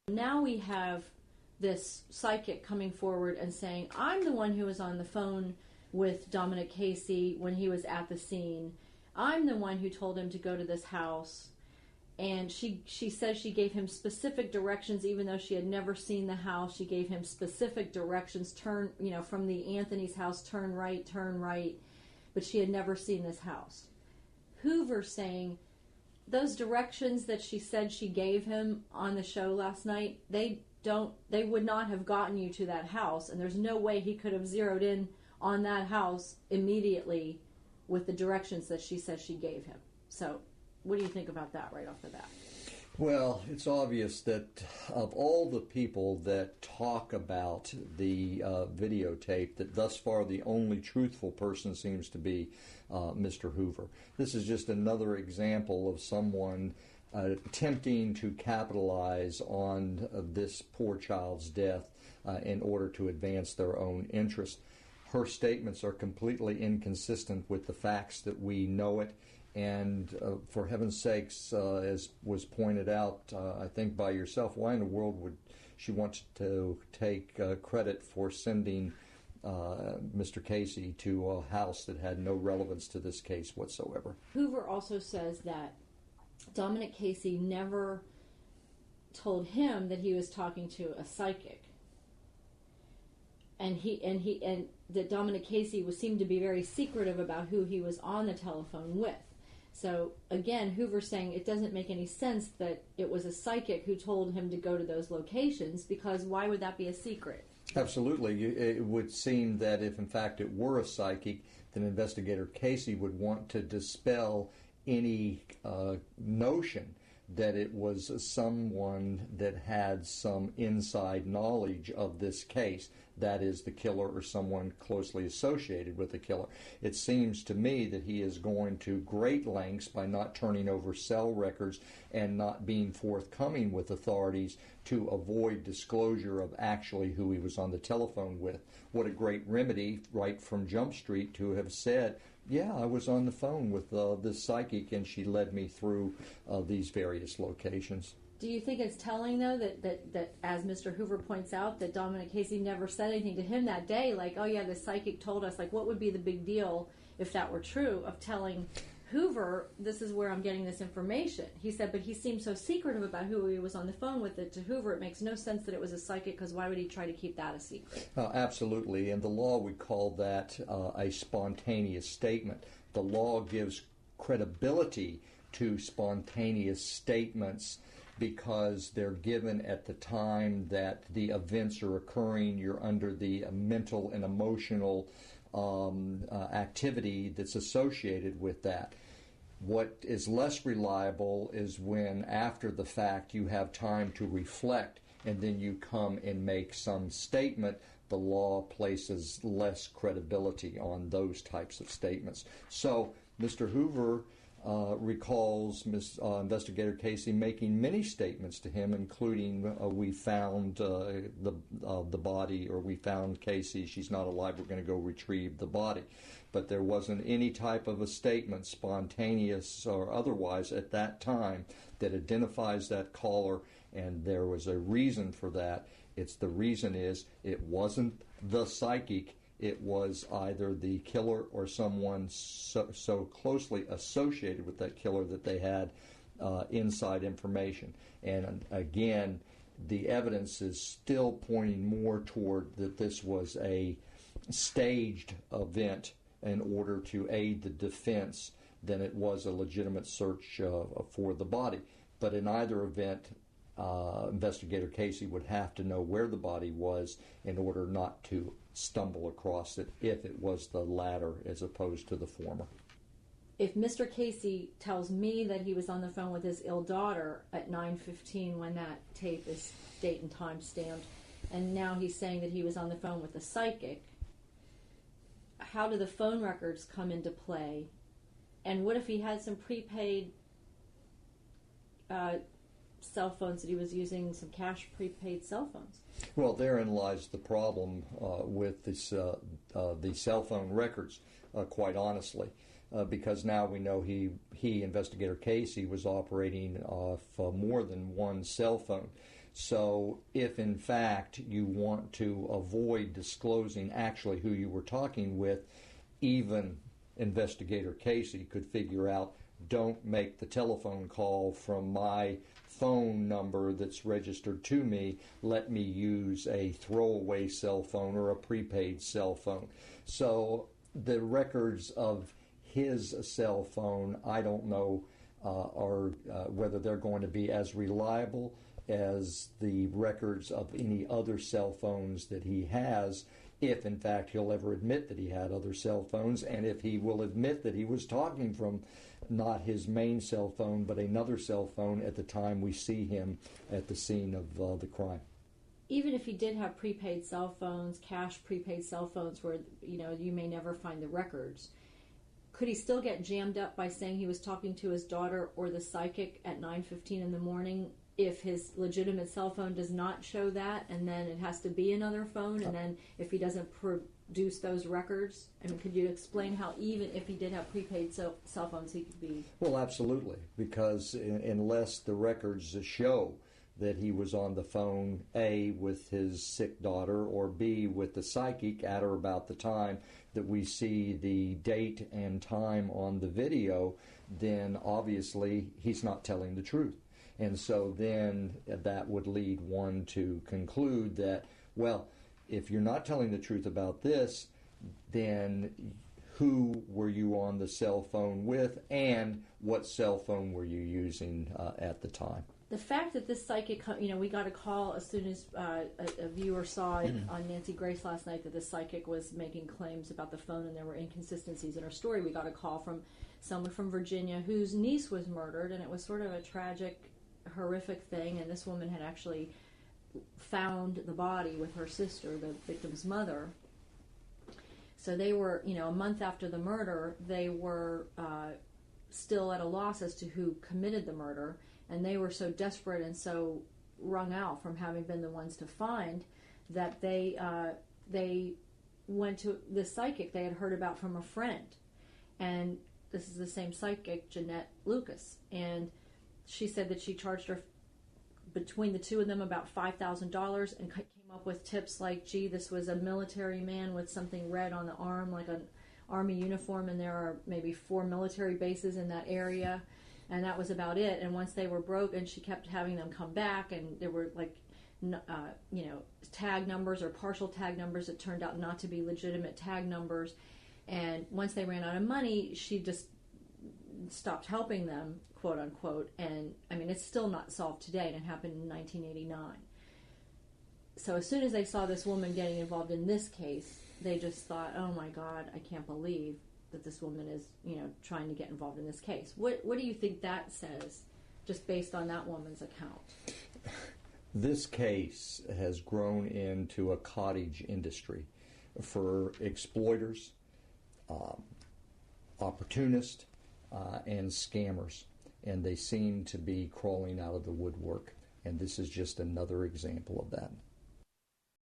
Now we have this psychic coming forward and saying, I'm the one who was on the phone with Dominic Casey when he was at the scene. I'm the one who told him to go to this house. And she says she gave him specific directions, even though she had never seen the house. She gave him specific directions, turn, from the Anthony's house, turn right. But she had never seen this house. Hoover saying those directions that she said she gave him on the show last night, they would not have gotten you to that house. And there's no way he could have zeroed in on that house immediately with the directions that she says she gave him. So what do you think about that right off the bat? Well, it's obvious that of all the people that talk about the videotape, that thus far the only truthful person seems to be Mr. Hoover. This is just another example of someone attempting to capitalize on this poor child's death in order to advance their own interest. Her statements are completely inconsistent with the facts that we know it. And for heaven's sakes, as was pointed out, I think by yourself, why in the world would she want to take credit for sending Mr. Casey to a house that had no relevance to this case whatsoever? Hoover also says that Dominic Casey never told him that he was talking to a psychic. And that Dominic Casey seemed to be very secretive about who he was on the telephone with. So, again, Hoover's saying it doesn't make any sense that it was a psychic who told him to go to those locations, because why would that be a secret? Absolutely. It would seem that if, in fact, it were a psychic, then Investigator Casey would want to dispel any notion that it was someone that had some inside knowledge of this case, that is, the killer or someone closely associated with the killer. It seems to me that he is going to great lengths by not turning over cell records and not being forthcoming with authorities to avoid disclosure of actually who he was on the telephone with. What a great remedy right from Jump Street to have said, yeah, I was on the phone with this psychic and she led me through these various locations. Do you think it's telling, though, that as Mr. Hoover points out, that Dominic Casey never said anything to him that day, like, oh yeah, the psychic told us, like, what would be the big deal if that were true, of telling Hoover, this is where I'm getting this information? He said, but he seemed so secretive about who he was on the phone with. It to Hoover, it makes no sense that it was a psychic, because why would he try to keep that a secret? Absolutely, and the law would call that a spontaneous statement. The law gives credibility to spontaneous statements because they're given at the time that the events are occurring. You're under the mental and emotional activity that's associated with that. What is less reliable is when, after the fact, you have time to reflect and then you come and make some statement. The law places less credibility on those types of statements. So Mr. Hoover recalls Investigator Casey making many statements to him, including we found the body, or we found Casey, she's not alive, we're going to go retrieve the body. But there wasn't any type of a statement, spontaneous or otherwise, at that time that identifies that caller, and there was a reason for that. The reason is it wasn't the psychic. It was either the killer or someone so closely associated with that killer that they had inside information. And again, the evidence is still pointing more toward that this was a staged event in order to aid the defense than it was a legitimate search for the body. But in either event, Investigator Casey would have to know where the body was in order not to stumble across it if it was the latter as opposed to the former. If Mr. Casey tells me that he was on the phone with his ill daughter at 9:15 when that tape is date and time stamped, and now he's saying that he was on the phone with a psychic, how do the phone records come into play? And what if he had some prepaid cell phones that he was using, some cash prepaid cell phones? Well, therein lies the problem with this, the cell phone records, quite honestly, because now we know he, Investigator Casey, was operating off more than one cell phone. So if in fact you want to avoid disclosing actually who you were talking with, even Investigator Casey could figure out, don't make the telephone call from my phone number that's registered to me. Let me use a throwaway cell phone or a prepaid cell phone. So the records of his cell phone, I don't know whether they're going to be as reliable as the records of any other cell phones that he has, if in fact he'll ever admit that he had other cell phones, and if he will admit that he was talking from not his main cell phone but another cell phone at the time we see him at the scene of the crime. Even if he did have prepaid cell phones, cash prepaid cell phones where you may never find the records, could he still get jammed up by saying he was talking to his daughter or the psychic at 9:15 in the morning if his legitimate cell phone does not show that, and then it has to be another phone, and then if he doesn't produce those records? I mean, could you explain how even if he did have prepaid cell phones, he could be... Well, absolutely, because unless the records show that he was on the phone, A, with his sick daughter, or B, with the psychic at or about the time that we see the date and time on the video, then obviously he's not telling the truth. And so then that would lead one to conclude that, well, if you're not telling the truth about this, then who were you on the cell phone with, and what cell phone were you using at the time? The fact that this psychic, we got a call as soon as a viewer saw it on Nancy Grace last night that this psychic was making claims about the phone and there were inconsistencies in her story. We got a call from someone from Virginia whose niece was murdered, and it was sort of a tragic, horrific thing, and this woman had actually found the body with her sister, the victim's mother. So they were, a month after the murder, they were still at a loss as to who committed the murder, and they were so desperate and so wrung out from having been the ones to find that they went to the psychic they had heard about from a friend. And this is the same psychic, Jeanette Lucas, and she said that she charged her, between the two of them, about $5,000, and came up with tips like, gee, this was a military man with something red on the arm, like an army uniform, and there are maybe 4 military bases in that area, and that was about it. And once they were broke, and she kept having them come back, and there were tag numbers or partial tag numbers that turned out not to be legitimate tag numbers. And once they ran out of money, she just stopped helping them, quote unquote. And I mean, it's still not solved today, and it happened in 1989. So as soon as they saw this woman getting involved in this case, they just thought, oh my God, I can't believe that this woman is, trying to get involved in this case. What do you think that says, just based on that woman's account? This case has grown into a cottage industry for exploiters, opportunists, and scammers, and they seem to be crawling out of the woodwork, and this is just another example of that.